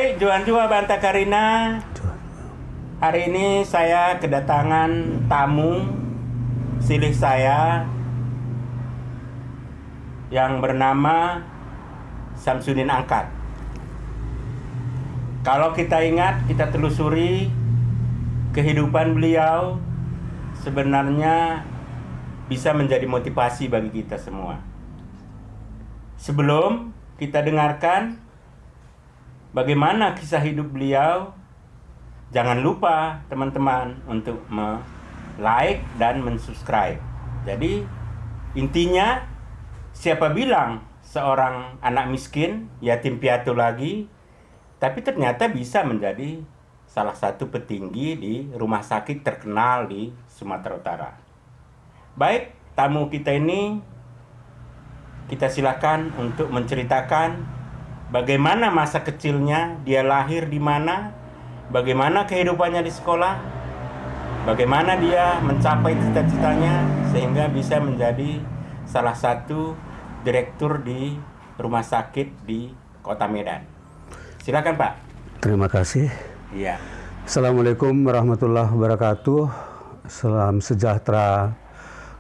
Baik, Juan Jua Banta Karina. Hari ini saya kedatangan tamu silih saya yang bernama Samsudin Angkat. Kalau kita ingat, kita telusuri kehidupan beliau sebenarnya bisa menjadi motivasi bagi kita semua. Sebelum kita dengarkan bagaimana kisah hidup beliau, jangan lupa teman-teman untuk like dan subscribe. Jadi intinya, siapa bilang seorang anak miskin, yatim piatu lagi, tapi ternyata bisa menjadi salah satu petinggi di rumah sakit terkenal di Sumatera Utara. Baik, tamu kita ini kita silakan untuk menceritakan bagaimana masa kecilnya, dia lahir di mana, bagaimana kehidupannya di sekolah, bagaimana dia mencapai cita-citanya sehingga bisa menjadi salah satu direktur di rumah sakit di Kota Medan. Silakan, Pak. Terima kasih. Iya. Assalamualaikum warahmatullahi wabarakatuh. Salam sejahtera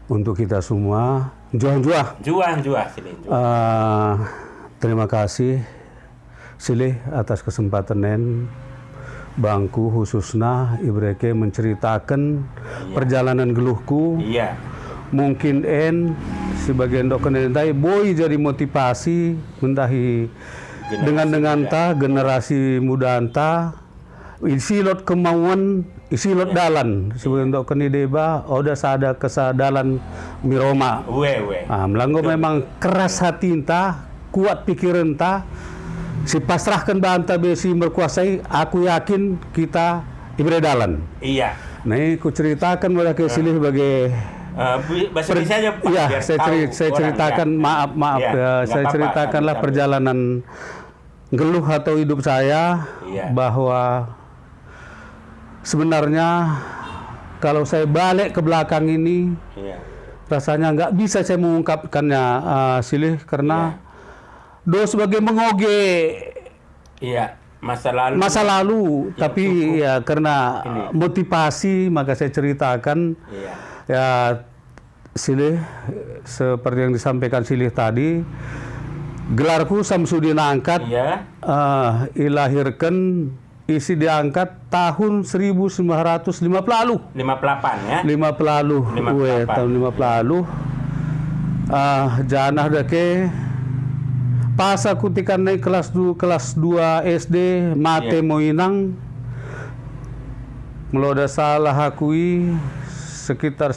untuk kita semua. Juan Jua. Terima kasih Silih atas kesempatan bangku khususnya ibreke menceritakan perjalanan geluhku. Iya. Mungkin sebagian dokter nentai boy jadi motivasi mentahi dengan generasi muda anta isilot kemauan isilot dalan sebagian dokter deba udah sada kesadalan miroma. Melanggo memang keras hati entah, kuat pikiran entah. Si pasrahkan banta besi berkuasai, aku yakin kita ibre dalan. Iya. Nah, aku ceritakan pada Silih sebagai bahasa Indonesia aja, Pak. Iya, saya ceritakan ya. maaf ya, saya ceritakanlah perjalanan geluh atau hidup saya bahwa sebenarnya kalau saya balik ke belakang ini rasanya nggak bisa saya mengungkapkannya Silih karena sebagai mengoge masa lalu tapi cukup. Ya karena motivasi maka saya ceritakan ya Silih seperti yang disampaikan Silih tadi, gelarku Samsudin Angkat, dilahirkan isi diangkat tahun 1958 ya. 58 tahun 50 janah dake pas aku tikan naik kelas 2 SD mate moinang meloda salah akui sekitar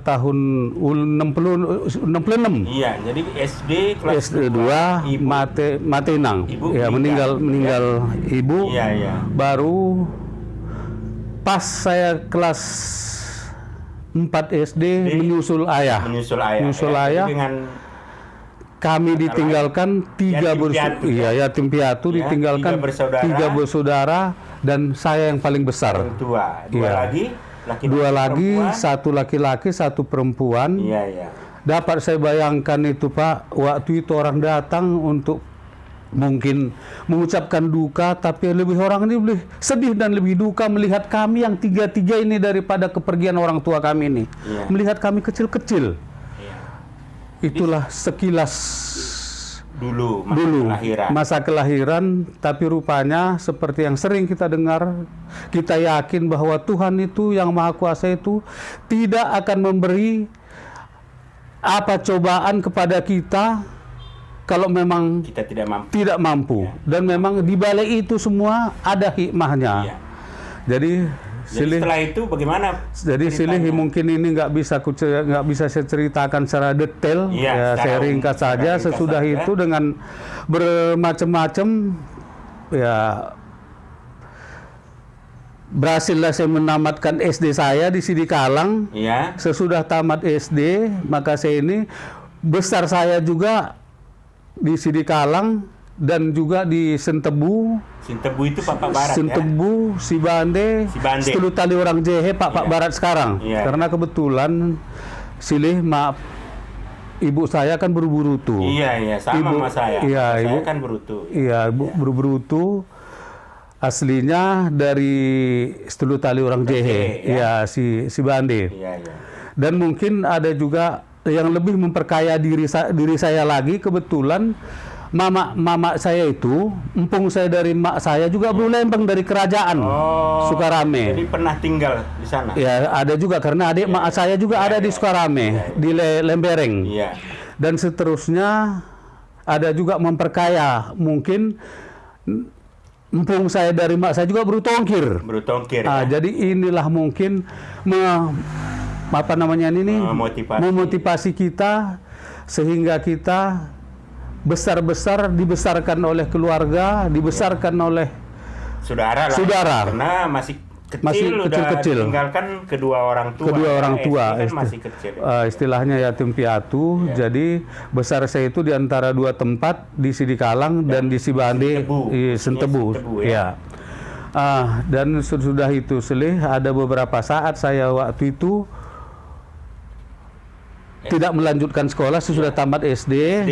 tahun 66. Iya, jadi SD kelas SD 2 mate inang. Ya meninggal ibu. Iya. Baru pas saya kelas 4 SD menyusul ayah. Dengan kami ditinggalkan yatim piatu ditinggalkan tiga bersaudara dan saya yang paling besar. Dua lagi, satu laki-laki, satu perempuan. Dapat saya bayangkan itu, Pak, waktu itu orang datang untuk mungkin mengucapkan duka, tapi lebih orang ini lebih sedih dan lebih duka melihat kami yang tiga ini daripada kepergian orang tua kami ini. Melihat kami kecil-kecil. Itulah sekilas dulu masa kelahiran, tapi rupanya seperti yang sering kita dengar, kita yakin bahwa Tuhan itu yang Maha Kuasa itu tidak akan memberi apa cobaan kepada kita kalau memang kita tidak mampu. Dan memang di balik itu semua ada hikmahnya. Jadi setelah itu bagaimana? Jadi Silih mungkin ini nggak bisa saya ceritakan secara detail. Saya ringkas saja. Sesudah itu dengan bermacam-macam berhasillah saya menamatkan SD saya di Sidikalang. Sesudah tamat SD maka saya ini besar saya juga di Sidikalang dan juga di Sentebu. Sentebu itu Pak Barat Sentebu, Sibande. Setulu tali orang Jehe Pak Barat sekarang. Karena kebetulan Silih ibu saya kan berburu-berutu. Sama sama saya. Ibu saya kan berutu. Berburu-berutu. aslinya dari Setulu Tali orang Jehe, ya si Bande. Iya, iya. Dan mungkin ada juga yang lebih memperkaya diri saya lagi. Kebetulan mama saya itu, empung saya dari mak saya juga Buleleng dari kerajaan Sukarame. Jadi pernah tinggal di sana. Ya, ada juga karena adik mak saya juga ada di Sukarame, di Lembereng. Iya. Dan seterusnya ada juga memperkaya, mungkin empung saya dari mak saya juga berutongkir. Berutongkir. Jadi inilah mungkin memotivasi kita sehingga kita besar-besar dibesarkan oleh keluarga, dibesarkan oleh saudara. Karena masih kecil, tinggalkan kedua orang tua. Kan masih kecil. Istilahnya yatim piatu. Jadi besar saya itu di antara dua tempat, di Sidikalang dan di Sibande, Sentebu. Ya. Dan sudah itu ada beberapa saat saya waktu itu tidak melanjutkan sekolah sesudah tamat SD.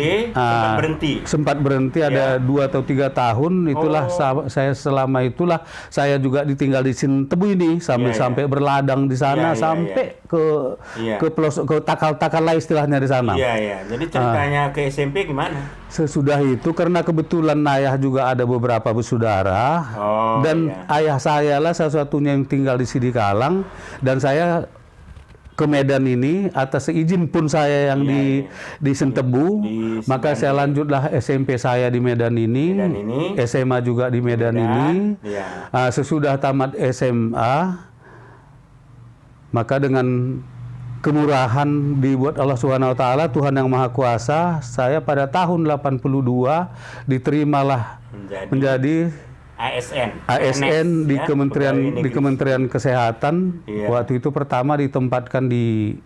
Sempat berhenti ada 2 atau 3 tahun. Itulah saya selama itulah saya juga ditinggal di Sentebu ini sampai berladang di sana sampai ke pelosok, ke takal-takal lah istilahnya di sana. Iya. Jadi ceritanya ke SMP gimana? Sesudah itu karena kebetulan ayah juga ada beberapa bersaudara dan ayah saya lah satu-satunya yang tinggal di Sidikalang, dan saya ke Medan ini atas izin pun saya yang di Sentebu, maka saya lanjutlah SMP saya di Medan ini, SMA juga di Medan ini. Sesudah tamat SMA, maka dengan kemurahan dibuat Allah Subhanahu wa taala, Tuhan yang Maha Kuasa, saya pada tahun 82 diterimalah menjadi ASN di Kementerian Kesehatan. Waktu itu pertama ditempatkan di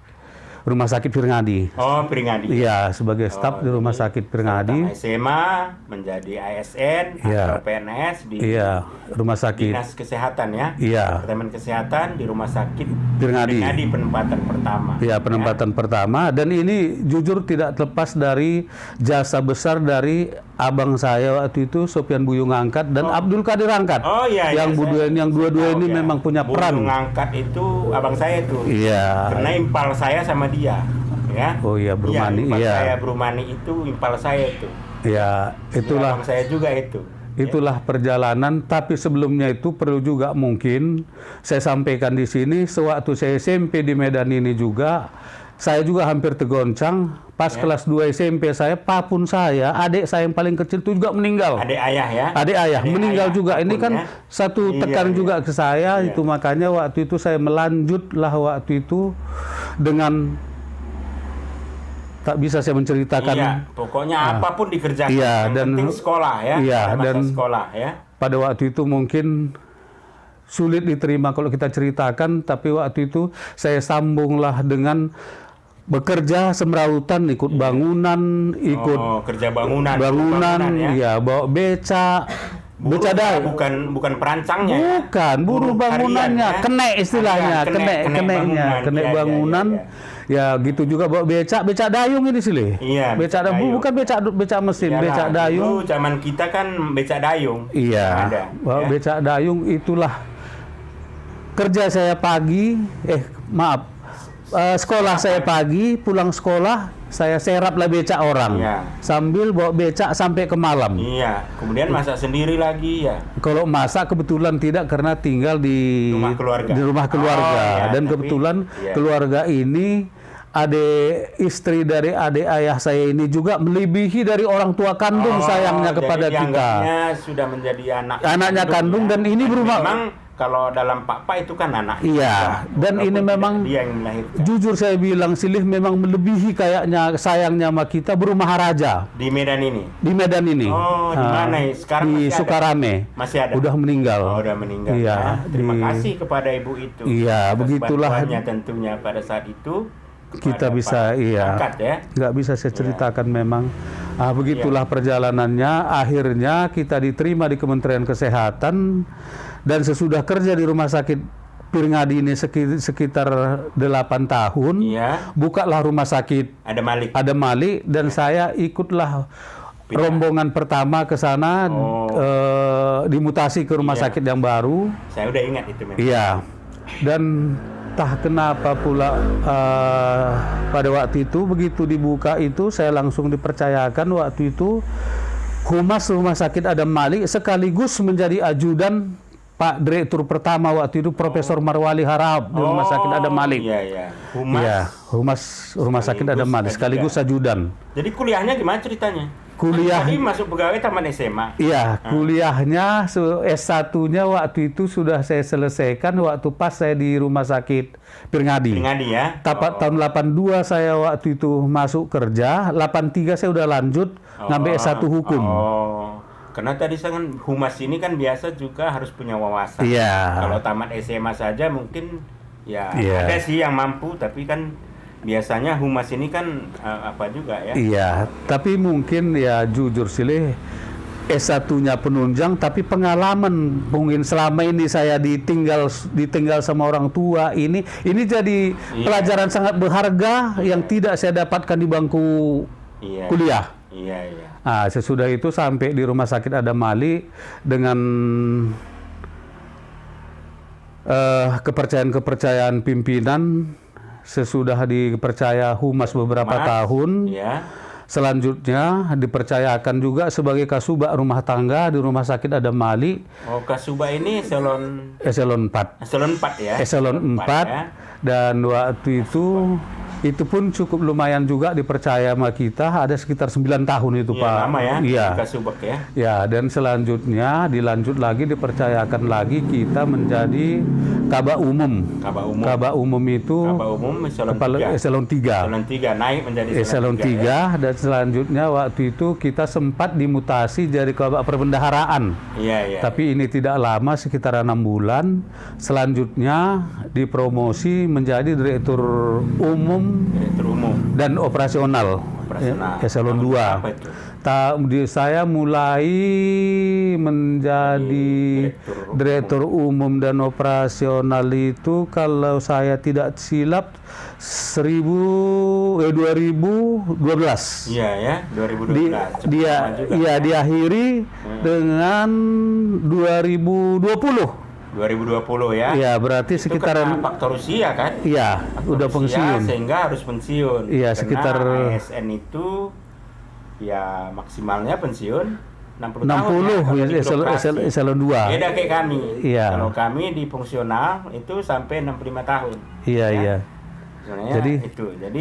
Rumah Sakit Pirngadi. Pirngadi. Iya, sebagai staf di Rumah Sakit Pirngadi. SMA menjadi ASN atau PNS di Rumah Sakit Dinas Kesehatan ya. Departemen Kesehatan di Rumah Sakit Pirngadi. Penempatan pertama. Penempatan pertama, dan ini jujur tidak lepas dari jasa besar dari abang saya waktu itu, Sofian Buyung Angkat dan Abdul Qadir Angkat. Yang dua-dua ini memang punya peran. Buyung Angkat itu abang saya itu. Karena impal saya sama dia, ya. Brumani. Saya Brumani itu impal saya itu. Itulah. Abang saya juga itu. Itulah perjalanan. Tapi sebelumnya itu perlu juga mungkin saya sampaikan di sini, sewaktu saya SMP di Medan ini juga, saya juga hampir tergoncang. Pas kelas 2 SMP saya, papun saya, adik saya yang paling kecil itu juga meninggal. Adik ayah meninggal juga. Ini kan satu tekan juga ke saya. Iya. Itu makanya waktu itu saya melanjutlah waktu itu dengan tak bisa saya menceritakan. Pokoknya apapun dikerjakan. Yang penting sekolah ya. Sekolah ya. Pada waktu itu mungkin sulit diterima kalau kita ceritakan, tapi waktu itu saya sambunglah dengan bekerja semrautan, ikut bangunan, kerja bangunan ya, bawa beca. Beca bukan perancangnya. Bukan, buruh bangunannya, kenek istilahnya, kenek bangunan. Ya gitu juga bawa beca dayung ini sih. Bukan beca mesin, beca dayung. Dulu zaman kita kan beca dayung. Bawa beca dayung. Itulah kerja saya pagi, sekolah saya pagi, pulang sekolah saya seraplah beca orang, sambil bawa beca sampai ke malam. Kemudian masak sendiri lagi ya. Kalau masak kebetulan tidak, karena tinggal di rumah keluarga. Dan kebetulan keluarga ini, istri dari adik ayah saya ini juga melebihi dari orang tua kandung sayangnya kepada kita. Sudah menjadi anaknya kandung dan ini berumah. Memang kalau dalam Pak itu kan anak. Dan ini memang dia yang melahirkan. Jujur saya bilang, Silih memang melebihi kayaknya sayangnya sama kita, berumaharaja. Di Medan ini. Di mana? Sekarang di masih Sukarame. Masih ada. Udah meninggal. Udah meninggal. Terima kasih kepada ibu itu. Begitulah. Tentunya pada saat itu kita bisa nggak bisa saya ceritakan memang. Begitulah perjalanannya. Akhirnya kita diterima di Kementerian Kesehatan, dan sesudah kerja di Rumah Sakit Pirngadi ini sekitar 8 tahun, bukalah rumah sakit Ada Malik, dan saya ikutlah rombongan pertama ke sana dimutasi ke rumah Iya. sakit yang baru. Saya udah ingat itu memang. Iya. Dan entah kenapa pula pada waktu itu begitu dibuka itu saya langsung dipercayakan waktu itu Humas Rumah Sakit Adam Malik sekaligus menjadi ajudan Pak Direktur pertama waktu itu Profesor Marwali Harahap di Rumah Sakit Adam Malik. Iya, iya. Humas. Iya, Humas Rumah Sakit Adam Malik sekaligus ajudan. Jadi kuliahnya gimana ceritanya? Kuliah. Tadi masuk pegawai taman SMA. Iya, kuliahnya S1-nya waktu itu sudah saya selesaikan waktu pas saya di Rumah Sakit Pirngadi. Pirngadi ya. Tahun 82 saya waktu itu masuk kerja, 83 saya udah lanjut ngambil S1 hukum. Karena tadi saya kan humas ini kan biasa juga harus punya wawasan. Iya. Kalau tamat SMA saja mungkin ya Iya. ada sih yang mampu, tapi kan biasanya humas ini kan apa juga ya. Iya, tapi mungkin ya jujur silih S1-nya penunjang, tapi pengalaman mungkin selama ini saya ditinggal sama orang tua ini jadi pelajaran sangat berharga yang tidak saya dapatkan di bangku Iya. kuliah. Iya, iya. Nah, sesudah itu sampai di Rumah Sakit Adam Malik dengan kepercayaan pimpinan, sesudah dipercaya humas beberapa tahun. Iya. Selanjutnya dipercayakan juga sebagai kasubag rumah tangga di Rumah Sakit Adam Malik. Oh, kasubag ini eselon 4. Eselon 4 ya. Eselon 4 ya. Dan waktu itu pun cukup lumayan juga dipercaya sama kita, ada sekitar 9 tahun itu Iya, Pak. lama ya. Iya. Kasubag ya. Ya, dan selanjutnya dilanjut lagi dipercayakan lagi kita menjadi Kabak Umum. Kabak umum. Kabak Umum itu Kabak umum eselon kepala 3. eselon 3. Eselon 3 naik menjadi Eselon 3 dan selanjutnya waktu itu kita sempat dimutasi jadi Kabak Perbendaharaan. Iya, iya. Tapi ini tidak lama, sekitar 6 bulan. Selanjutnya dipromosi menjadi Direktur Umum Direktur umum. dan Operasional. Eselon 2. Apa itu? Saya mulai menjadi Direktur Umum dan Operasional itu kalau saya tidak silap 2012. Iya ya, 2012. Diakhiri dengan 2020. 2020 ya. Iya, berarti Itu sekitaran kena faktor usia kan? iya, Faktor udah usia, pensiun. sehingga harus pensiun. Iya, Karena sekitar ASN itu ya maksimalnya pensiun 60 tahun. 60 Ya, ya, eselon 2. Beda kayak kami. Iya. Kalau kami di fungsional itu sampai 65 tahun. Iya, ya. iya. Sebenarnya Jadi, itu. Jadi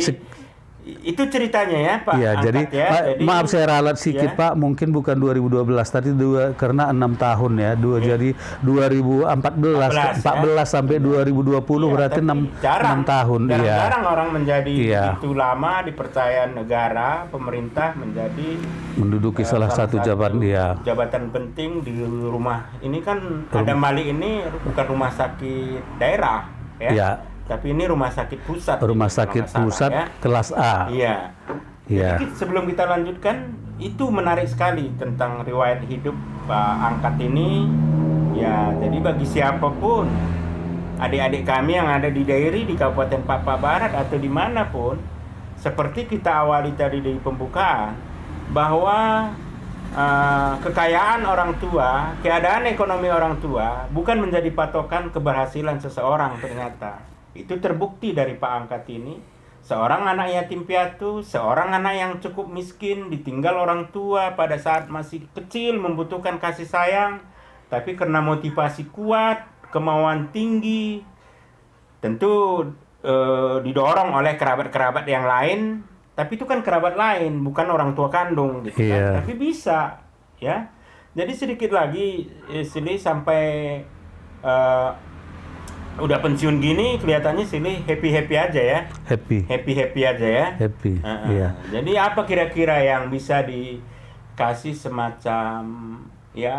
itu ceritanya ya Pak. Iya, Angkat jadi, ya. Pak, maaf saya ralat sedikit ya. Pak, mungkin bukan 2012 tadi karena 6 tahun ya, jadi 2014 sampai 2020 Iya, berarti tapi 6 tahun. Iya. Jarang orang menjadi Iya. begitu lama dipercaya negara, pemerintah menjadi Menduduki salah satu jabatan dia. jabatan penting di rumah. Ini kan Adam Malik ini bukan rumah sakit daerah ya. Iya. Tapi ini rumah sakit pusat. Rumah ini, sakit kalau nggak pusat salah, ya. kelas A. Iya. Iya. Jadi sebelum kita lanjutkan, itu menarik sekali tentang riwayat hidup Pak Angkat ini. Ya, jadi bagi siapapun, adik-adik kami yang ada di daerah di Kabupaten Papua Barat atau dimanapun, seperti kita awali tadi di pembukaan, bahwa kekayaan orang tua, keadaan ekonomi orang tua bukan menjadi patokan keberhasilan seseorang ternyata. Itu terbukti dari Pak Angkat ini. Seorang anak yatim piatu, seorang anak yang cukup miskin, ditinggal orang tua pada saat masih kecil, membutuhkan kasih sayang, tapi karena motivasi kuat, kemauan tinggi, tentu didorong oleh kerabat-kerabat yang lain, tapi itu kan kerabat lain, bukan orang tua kandung gitu kan. Tapi bisa ya. Jadi sedikit lagi sini sampai udah pensiun gini kelihatannya sini happy aja ya. Happy aja ya. Iya. Jadi apa kira-kira yang bisa dikasih semacam ya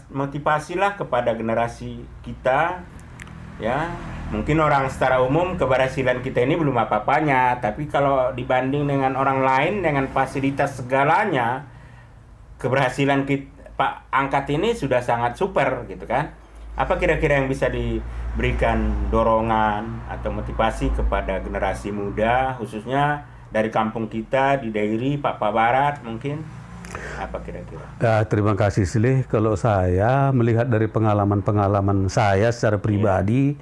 motivasi lah kepada generasi kita ya. Mungkin orang secara umum keberhasilan kita ini belum apa-apanya, tapi kalau dibanding dengan orang lain dengan fasilitas segalanya, keberhasilan kita, Pak Angkat ini sudah sangat super gitu kan. Apa kira-kira yang bisa diberikan dorongan atau motivasi kepada generasi muda, khususnya dari kampung kita di daerah Papua Barat mungkin? Apa kira-kira? Terima kasih Silih. Kalau saya melihat dari pengalaman-pengalaman saya secara pribadi,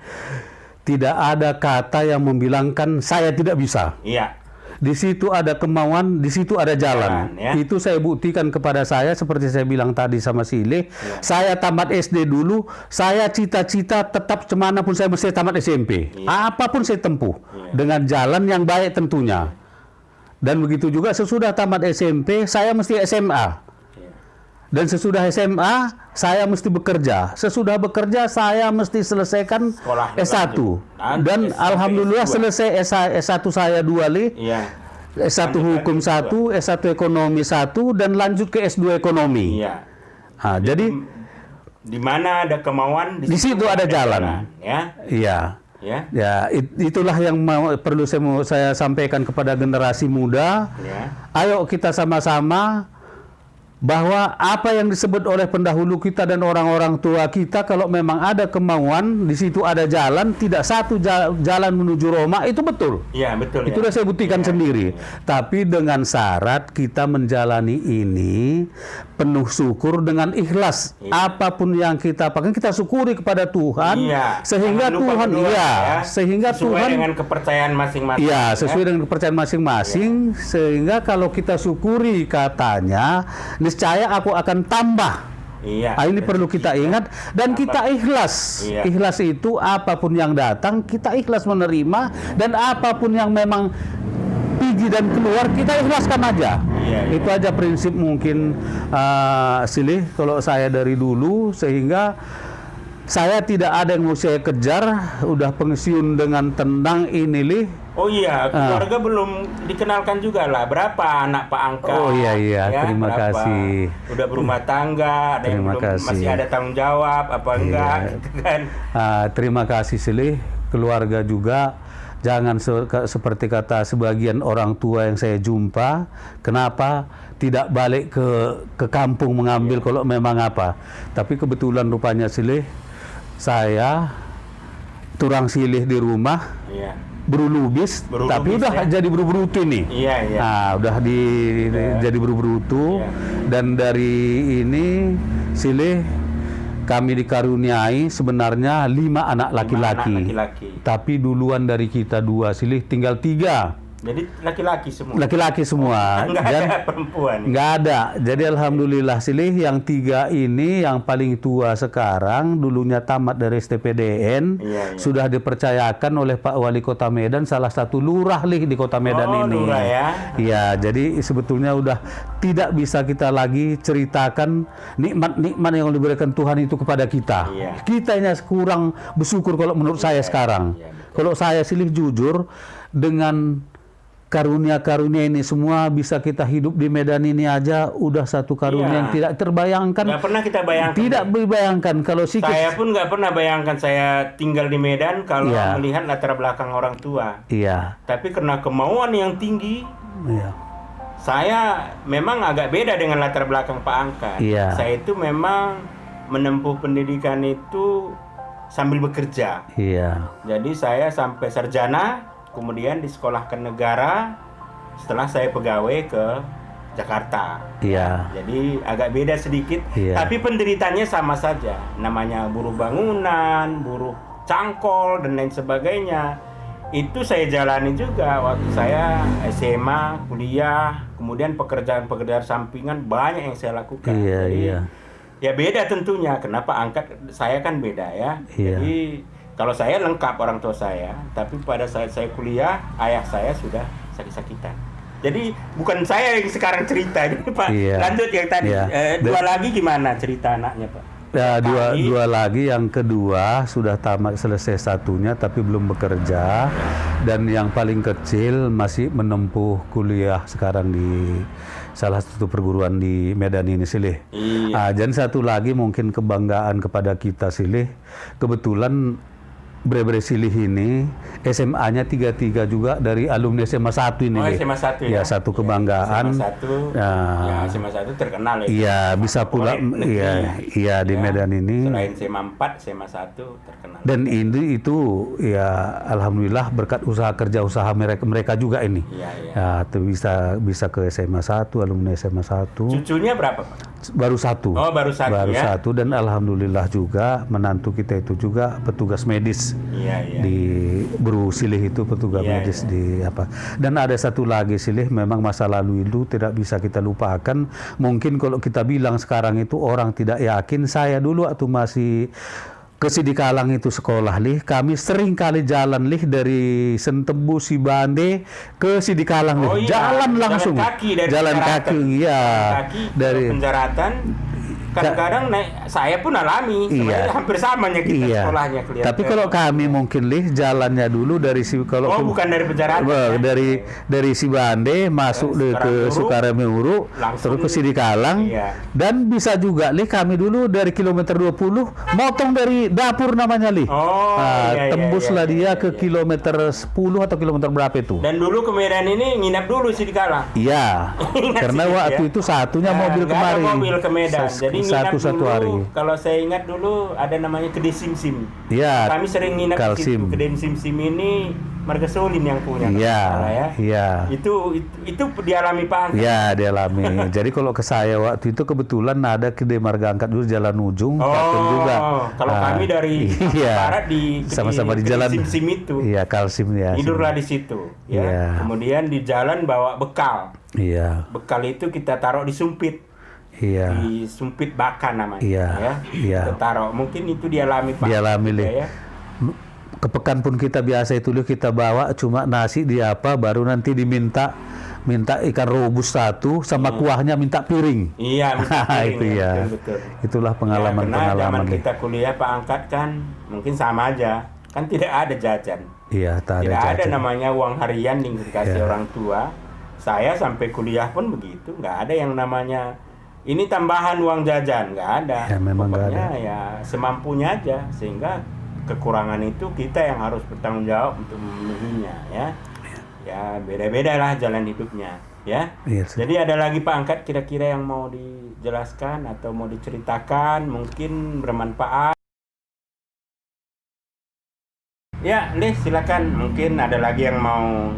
tidak ada kata yang membilangkan saya tidak bisa. Iya. Di situ ada kemauan, di situ ada jalan. Ya. Itu saya buktikan kepada saya, seperti saya bilang tadi sama Silih. Ya. Saya tamat SD dulu, saya cita-cita tetap kemana pun saya mesti tamat SMP. Ya. Apapun saya tempuh, dengan jalan yang baik tentunya. Dan begitu juga sesudah tamat SMP, saya mesti SMA. Dan sesudah SMA, saya mesti bekerja. Sesudah bekerja, saya mesti selesaikan Sekolah S1. Dan SMP, alhamdulillah S2. selesai S1 saya 2 li. Iya. S1 Lanjut hukum lagi 1, S1 ekonomi 1, dan lanjut ke S2 ekonomi. Iya. Jadi Di mana ada kemauan, di situ ada jalan. Ya. Iya. Ya. Ya, itulah yang perlu saya sampaikan kepada generasi muda. Ya. Ayo kita sama-sama bahwa apa yang disebut oleh pendahulu kita dan orang-orang tua kita, kalau memang ada kemauan, di situ ada jalan, tidak satu jalan menuju Roma, itu betul. Iya, betul. Itu ya. udah saya buktikan sendiri. Tapi dengan syarat kita menjalani ini penuh syukur dengan ikhlas. Apapun yang kita pakai, kita syukuri kepada Tuhan. Iya. Sehingga Jangan lupa Tuhan, berdoa, iya, ya. sehingga Sesuai Tuhan, dengan kepercayaan masing-masing. iya, sesuai dengan kepercayaan masing-masing. Sehingga kalau kita syukuri katanya, niscaya aku akan tambah. Iya. Ini perlu kita ingat dan kita ikhlas. Iya. Ikhlas itu apapun yang datang kita ikhlas menerima, dan apapun yang memang pergi dan keluar kita ikhlaskan aja. Iya. Itu aja prinsip mungkin Silih kalau saya dari dulu, sehingga saya tidak ada yang mau saya kejar, udah pensiun dengan tenang ini Lih. Oh iya, keluarga belum dikenalkan juga lah. Berapa anak Pak Angka? Oh iya, ya, terima berapa? kasih. Udah berumah tangga, ada yang Terima belum kasih. masih ada tanggung jawab apa enggak gitu kan. Terima kasih Silih. Keluarga juga jangan seperti kata sebagian orang tua yang saya jumpa, kenapa tidak balik ke kampung mengambil kalau memang apa. Tapi kebetulan rupanya Silih, saya turang Silih di rumah, Iya. berulubis, Berulubis, tapi udah ya. jadi beru-berutu nih. Iya, iya. Nah, udah jadi beru-berutu. Iya. Dan dari ini Silih kami dikaruniai sebenarnya 5 anak laki-laki. anak laki-laki. Tapi duluan dari kita 2 Silih, tinggal 3. Jadi laki-laki semua. Laki-laki semua. Enggak Dan ada perempuan. nggak ada. Jadi alhamdulillah Silih, yang 3 ini yang paling tua sekarang, dulunya tamat dari STPDN, Iya. sudah dipercayakan oleh Pak Wali Kota Medan, salah satu lurah Lih di Kota Medan ini. Lurah ya. Iya, jadi sebetulnya udah tidak bisa kita lagi ceritakan nikmat-nikmat yang diberikan Tuhan itu kepada kita. Iya. Kita ini kurang bersyukur kalau menurut saya sekarang. Iya, betul. Kalau saya Silih jujur, dengan karunia-karunia ini semua bisa kita hidup di Medan ini aja udah satu karunia Iya. yang tidak terbayangkan. Nggak pernah kita bayangkan. Tidak dibayangkan kalau Saya pun nggak pernah bayangkan saya tinggal di Medan kalau Iya. melihat latar belakang orang tua. Iya. Tapi karena kemauan yang tinggi, Iya. saya memang agak beda dengan latar belakang Pak Angka. Iya. Saya itu memang menempuh pendidikan itu sambil bekerja. Iya. Jadi saya sampai sarjana, kemudian disekolahkan negara, setelah saya pegawai ke Jakarta. Iya. Jadi agak beda sedikit, Iya. tapi penderitanya sama saja. Namanya buruh bangunan, buruh cangkol, dan lain sebagainya. Itu saya jalani juga waktu saya SMA, kuliah, kemudian pekerjaan-pekerjaan sampingan banyak yang saya lakukan. Iya, Jadi, iya. ya beda tentunya. Kenapa angkat saya kan beda ya. Iya. Jadi kalau saya lengkap orang tua saya, tapi pada saat saya kuliah, ayah saya sudah sakit-sakitan. Jadi bukan saya yang sekarang cerita, ini Pak. Iya. Lanjut yang tadi. Iya. Dua lagi gimana cerita anaknya Pak? Ya, Tadi. dua lagi, yang kedua sudah tamat selesai satunya tapi belum bekerja, dan yang paling kecil masih menempuh kuliah sekarang di salah satu perguruan di Medan ini Silih. Iya. Dan satu lagi mungkin kebanggaan kepada kita Silih, kebetulan Bre Silih ini SMA-nya 33 juga dari alumni SMA 1 ini. Oh, Lih. SMA 1 Ya, ya. satu kebanggaan. SMA 1. Ya, Ya, SMA 1 terkenal ya. iya, bisa pula Negeri. iya di Ya, Medan ini. Selain SMA 4, SMA 1 terkenal. Dan ini itu ya alhamdulillah berkat usaha kerja usaha mereka juga ini. Iya, iya. Ya, itu bisa ke SMA 1, alumni SMA 1. Cucunya berapa, Pak? Baru satu. Oh, baru satu ya. satu, dan alhamdulillah juga menantu kita itu juga petugas medis. Iya, iya. Di Bru Silih itu petugas Iya, medis di apa. Dan ada satu lagi Silih, memang masa lalu itu tidak bisa kita lupakan. Mungkin kalau kita bilang sekarang itu orang tidak yakin. Saya dulu waktu masih ke Sidikalang itu sekolah Lih, kami sering kali jalan Lih dari Sentebu Sibande ke Sidikalang Lih. Oh, iya. Jalan langsung. Jalan kaki dari Jalan Penjaratan. kaki, iya. Jalan kaki Dari ke Penjaratan. Kadang-kadang saya pun alami, sebenarnya hampir samanya kita sekolahnya kelihatan. Tapi kalau kami mungkin Lih jalannya dulu dari bukan dari Penjaratan. Dari Sibande masuk ke Sukaremeuru, terus ke Sidikalang. Iya. Dan bisa juga Lih kami dulu dari kilometer 20 motong dari dapur namanya Lih. Oh, tembuslah dia iya. ke kilometer 10 atau kilometer berapa itu? Dan dulu ke Medan ini nginap dulu sih di Kalang. Iya. Karena sih, waktu ya. itu satunya mobil nggak kemarin. ada mobil ke Medan. Jadi nginap satu dulu, hari. kalau saya ingat dulu ada namanya Kedai Simsim. Iya. Kami sering nginap di situ. Kedai Simsim ini Marga Solin yang punya. Iya. Ya. Iya. Itu dialami Pak Angkat. Iya, dialami. Jadi kalau ke saya waktu itu kebetulan ada Kedai Marga Angkat dulu Jalan Ujung, Kaltim juga. Kalau kami dari barat di sama-sama di Kedai jalan Simsim itu. Iya, Kalsim ya. Tidurlah di situ. Ya. Iya. Kemudian di jalan bawa bekal. Iya. Bekal itu kita taruh di sumpit. Iya. Di sumpit baka namanya. Iya, Ya. iya. Kita taruh. Mungkin itu dialami Pak. Dialami, juga, Lih. ya. Ke pekan pun kita biasa itu Lih, kita bawa cuma nasi di apa, baru nanti minta ikan rebus satu sama kuahnya minta piring. Iya, minta piring, itu ya. Betul. Itulah pengalaman-pengalaman. Karena zaman Lih. kita kuliah Pak Angkat kan mungkin sama aja. Kan tidak ada jajan. Iya, Tidak ada jajan. namanya uang harian yang dikasih Iya. orang tua. Saya sampai kuliah pun begitu. Nggak ada yang namanya ini tambahan uang jajan. Nggak ada. Ya, memang nggak Pokoknya ada. ya semampunya aja. Sehingga kekurangan itu kita yang harus bertanggung jawab untuk memenuhinya. Ya beda-beda lah jalan hidupnya. Ya. Iya, sih. Jadi ada lagi Pak Angkat kira-kira yang mau dijelaskan atau mau diceritakan, mungkin bermanfaat. Ya, Lih, silakan. Mungkin ada lagi yang mau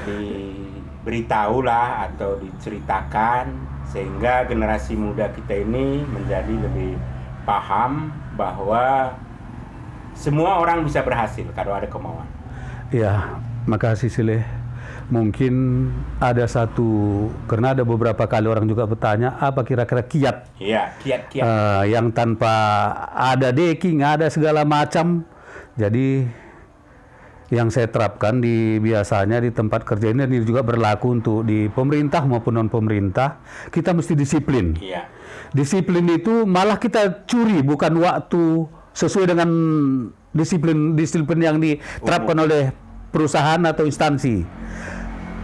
diberitahu lah atau diceritakan sehingga generasi muda kita ini menjadi lebih paham bahwa semua orang bisa berhasil kalau ada kemauan. Ya, makasih Silih. Mungkin ada satu, karena ada beberapa kali orang juga bertanya, apa kira-kira kiat? Iya, kiat-kiat. Yang tanpa ada decking, ada segala macam. Jadi yang saya terapkan biasanya di tempat kerja ini juga berlaku untuk di pemerintah maupun non pemerintah, kita mesti disiplin. Iya. Disiplin itu malah kita curi, bukan waktu sesuai dengan disiplin yang diterapkan oleh perusahaan atau instansi.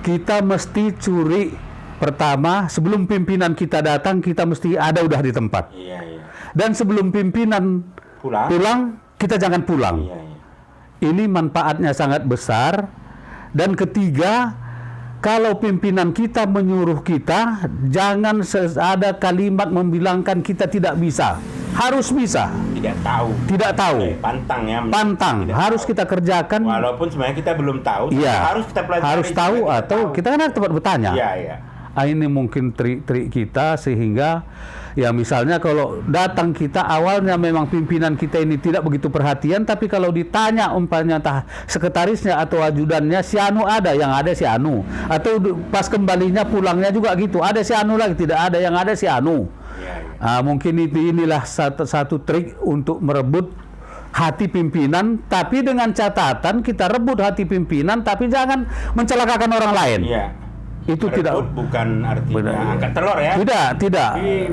Kita mesti curi pertama, sebelum pimpinan kita datang, kita mesti ada udah di tempat. Iya. Dan sebelum pimpinan pulang, kita jangan pulang. Iya. Ini manfaatnya sangat besar. Dan ketiga, kalau pimpinan kita menyuruh kita, jangan ada kalimat membilangkan kita tidak bisa. Harus bisa. Tidak tahu. Pantang ya. Pantang. Harus kita kerjakan. Walaupun sebenarnya kita belum tahu, Iya. harus kita pelajari. Harus tahu atau kita kan ada tempat bertanya. Iya. Ini mungkin trik-trik kita sehingga ya misalnya kalau datang kita awalnya memang pimpinan kita ini tidak begitu perhatian, tapi kalau ditanya umpamanya entah sekretarisnya atau ajudannya, si Anu ada, yang ada si Anu, atau pas kembalinya pulangnya juga gitu, ada si Anu lagi, tidak ada, yang ada si Anu. Mungkin inilah satu trik untuk merebut hati pimpinan, tapi dengan catatan kita rebut hati pimpinan, tapi jangan mencelakakan orang lain. Iya. Itu Merebut tidak bukan artinya Benar. angkat telur ya. tidak Tapi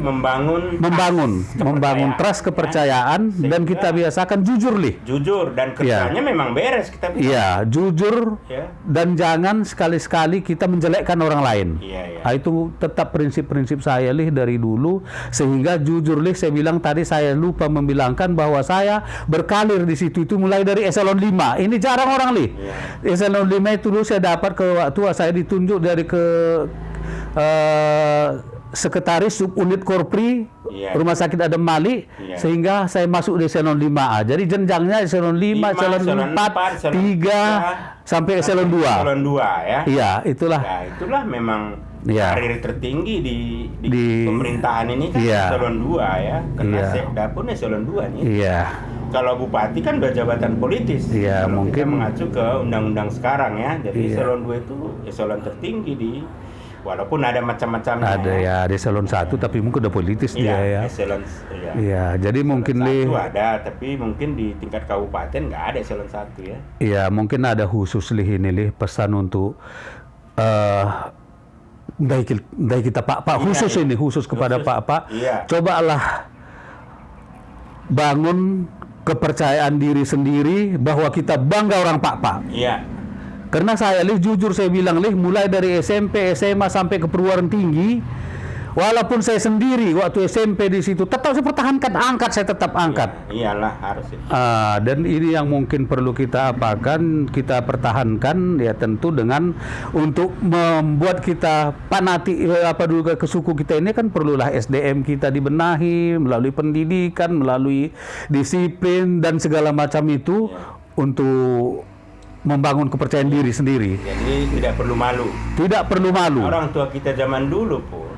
membangun trust kepercayaan ya. dan kita biasakan jujur lih. Jujur dan kerjanya memang beres kita bilang. Iya, jujur Ya. dan jangan sekali-sekali kita menjelekkan orang lain. Iya, iya. Nah, itu tetap prinsip-prinsip saya lih dari dulu, sehingga jujur lih saya bilang tadi, saya lupa membilangkan bahwa saya berkarir di situ itu mulai dari eselon 5. Ini jarang orang lih. Iya. Eselon 5 itu dulu saya dapat ke waktu saya ditunjuk dari ke sekretaris subunit Korpri Iya. Rumah Sakit Adam Malik, Iya. sehingga saya masuk di eselon 5A. Jadi jenjangnya eselon 5, eselon 4, 3 sampai eselon 2. Eselon 2 ya. Iya, itulah. Ya, itulah memang Iya. karir tertinggi di Di- pemerintahan ini kan Iya. eselon 2 ya. Karena Iya. Sekda pun eselon 2 nih. Iya. Kalau bupati kan udah jabatan politis. Iya, Kalau kita mungkin. mengacu ke undang-undang sekarang ya. Jadi Iya. eselon 2 itu eselon tertinggi di, walaupun ada macam-macamnya. Ada ya di eselon 1, tapi mungkin udah politis Iya, dia ya. eselon ya. Iya, jadi mungkin lih, Satu ada, tapi mungkin di tingkat kabupaten nggak ada eselon 1 ya. iya mungkin ada khusus lih ini lih pesan untuk dari kita Pak Iya, khusus iya. ini khusus kepada Khusus. Pak. Iya. Cobalah bangun kepercayaan diri sendiri bahwa kita bangga orang Pak. Iya. Karena saya lih jujur saya bilang lih mulai dari SMP, SMA sampai ke perguruan tinggi, walaupun saya sendiri waktu SMP di situ tetap saya pertahankan angkat, saya tetap angkat. Iyalah harus itu. Dan ini yang mungkin perlu kita apakan, kita pertahankan ya tentu dengan untuk membuat kita panati apa dulu ke suku kita ini kan perlulah SDM kita dibenahi melalui pendidikan, melalui disiplin dan segala macam itu untuk membangun kepercayaan diri sendiri. Jadi tidak perlu malu. Tidak perlu malu. Orang tua kita zaman dulu pun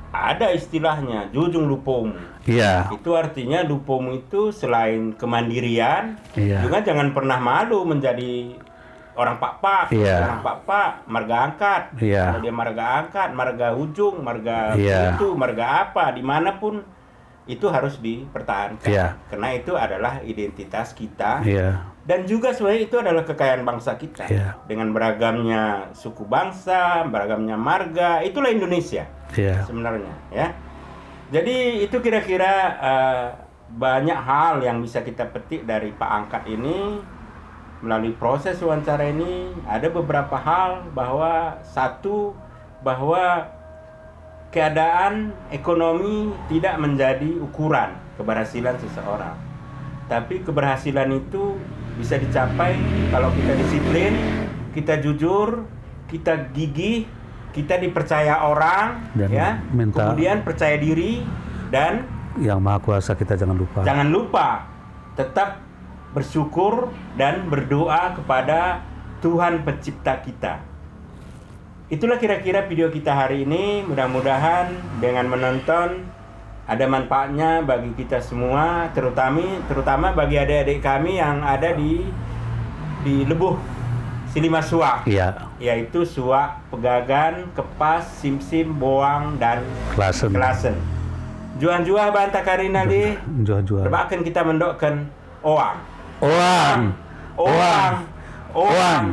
ada istilahnya jujung lupomu. Iya. Itu artinya lupomu itu selain kemandirian, Iya. juga jangan pernah malu menjadi orang pak-pak. Iya. Orang pak-pak, marga angkat. Iya. Kalau dia marga angkat, marga ujung, marga Iya. itu, marga apa, dimanapun itu harus dipertahankan. Iya. Karena itu adalah identitas kita. Iya. Dan juga sebenarnya itu adalah kekayaan bangsa kita. Iya. Dengan beragamnya suku bangsa, beragamnya marga, itulah Indonesia Iya. sebenarnya ya. Jadi itu kira-kira banyak hal yang bisa kita petik dari Pak Angkat ini melalui proses wawancara ini. Ada beberapa hal bahwa keadaan ekonomi tidak menjadi ukuran keberhasilan seseorang. Tapi keberhasilan itu bisa dicapai kalau kita disiplin, kita jujur, kita gigih, kita dipercaya orang, Dan ya. minta- Kemudian percaya diri dan Yang Maha Kuasa kita jangan lupa. jangan lupa tetap bersyukur dan berdoa kepada Tuhan pencipta kita. Itulah kira-kira video kita hari ini. Mudah-mudahan dengan menonton ada manfaatnya bagi kita semua, terutama bagi adik-adik kami yang ada di Lebuh Silima Suak, Iya. yaitu Suak, Pegagan, Kepas, Simsim, Boang, dan Klasen. Juan-juan banta karina di Jual-jual. terbakan kita mendokkan Oang. Oang. Oang.